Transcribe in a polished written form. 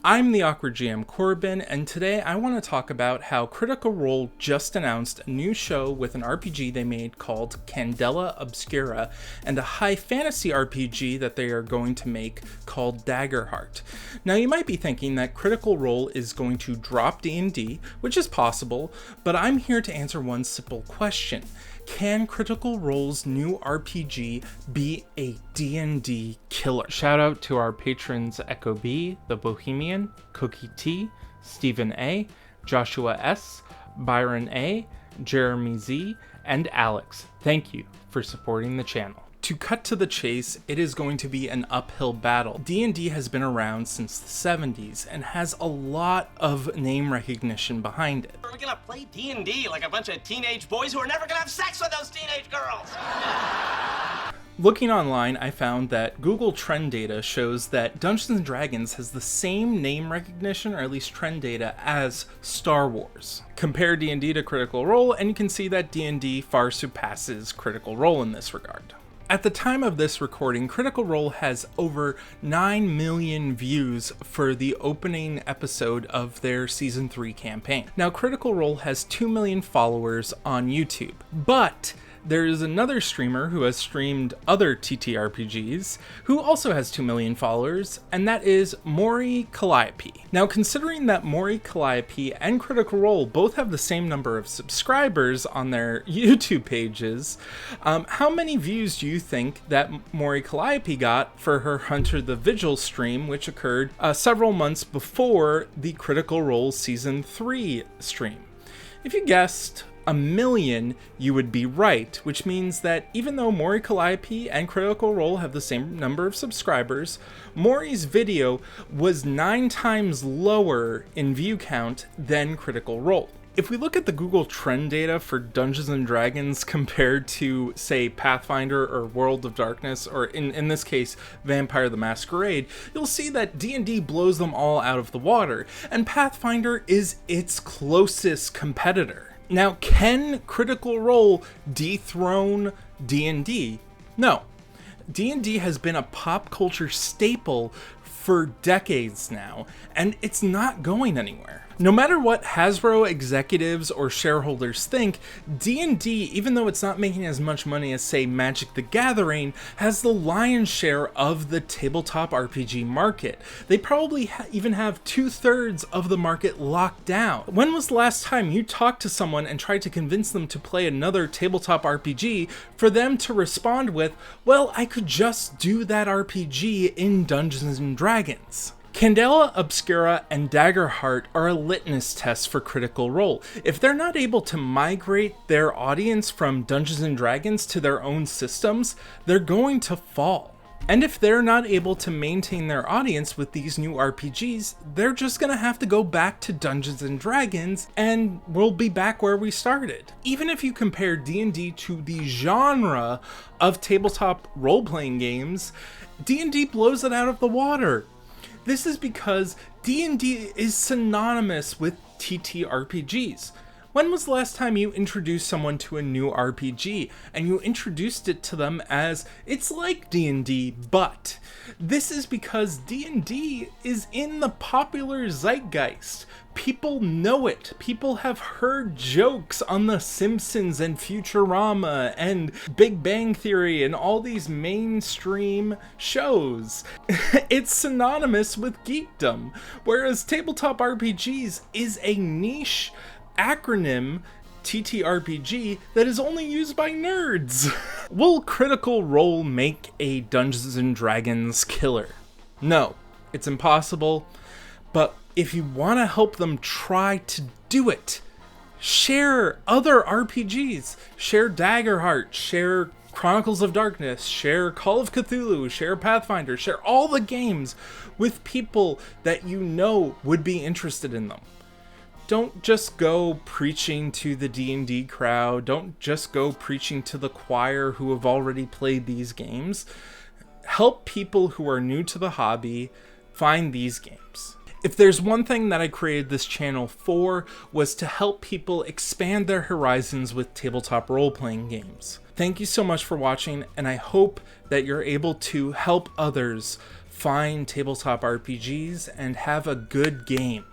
I'm the Awkward GM Corbin, and today I want to talk about how Critical Role just announced a new show with an RPG they made called Candela, Obscura, and a high fantasy RPG that they are going to make called Daggerheart. Now you might be thinking that Critical Role is going to drop D&D, which is possible, but I'm here to answer one simple question. Can Critical Role's new RPG be a D&D killer? Shout out to our patrons Echo B, The Bohemian, Cookie T, Stephen A, Joshua S, Byron A, Jeremy Z, and Alex. Thank you for supporting the channel. To cut to the chase, it is going to be an uphill battle. D&D has been around since the 70s and has a lot of name recognition behind it. We're gonna play D&D like a bunch of teenage boys who are never gonna have sex with those teenage girls! Looking online, I found that Google Trend data shows that Dungeons & Dragons has the same name recognition, or at least trend data, as Star Wars. Compare D&D to Critical Role, and you can see that D&D far surpasses Critical Role in this regard. At the time of this recording, Critical Role has over 9 million views for the opening episode of their Season 3 campaign. Now, Critical Role has 2 million followers on YouTube, but there is another streamer who has streamed other TTRPGs who also has 2 million followers, and that is Mori Calliope. Now, considering that Mori Calliope and Critical Role both have the same number of subscribers on their YouTube pages, how many views do you think that Mori Calliope got for her Hunter the Vigil stream, which occurred several months before the Critical Role Season 3 stream? If you guessed 1 million, you would be right, which means that even though Mori Calliope and Critical Role have the same number of subscribers, Mori's video was 9 times lower in view count than Critical Role. If we look at the Google Trend data for Dungeons & Dragons compared to, say, Pathfinder or World of Darkness, or in this case, Vampire the Masquerade, you'll see that D&D blows them all out of the water, and Pathfinder is its closest competitor. Now, can Critical Role dethrone D&D? No. D&D has been a pop culture staple for decades now, and it's not going anywhere. No matter what Hasbro executives or shareholders think, D&D, even though it's not making as much money as, say, Magic the Gathering, has the lion's share of the tabletop RPG market. They probably even have 2/3 of the market locked down. When was the last time you talked to someone and tried to convince them to play another tabletop RPG for them to respond with, well, I could just do that RPG in Dungeons & Dragons? Candela, Obscura, and Daggerheart are a litmus test for Critical Role. If they're not able to migrate their audience from Dungeons & Dragons to their own systems, they're going to fall. And if they're not able to maintain their audience with these new RPGs, they're just gonna have to go back to Dungeons & Dragons, and we'll be back where we started. Even if you compare D&D to the genre of tabletop role-playing games, D&D blows it out of the water. This is because D&D is synonymous with TTRPGs. When was the last time you introduced someone to a new RPG and you introduced it to them as, it's like D&D, but? This is because D&D is in the popular zeitgeist. People know it. People have heard jokes on The Simpsons and Futurama and Big Bang Theory and all these mainstream shows. It's synonymous with geekdom, whereas tabletop RPGs is a niche acronym, TTRPG, that is only used by nerds. Will Critical Role make a Dungeons & Dragons killer? No, it's impossible, but if you want to help them try to do it, share other RPGs. Share Daggerheart, share Chronicles of Darkness, share Call of Cthulhu, share Pathfinder, share all the games with people that you know would be interested in them. Don't just go preaching to the D&D crowd. Don't just go preaching to the choir who have already played these games. Help people who are new to the hobby find these games. If there's one thing that I created this channel for, was to help people expand their horizons with tabletop role-playing games. Thank you so much for watching, and I hope that you're able to help others fine tabletop RPGs and have a good game.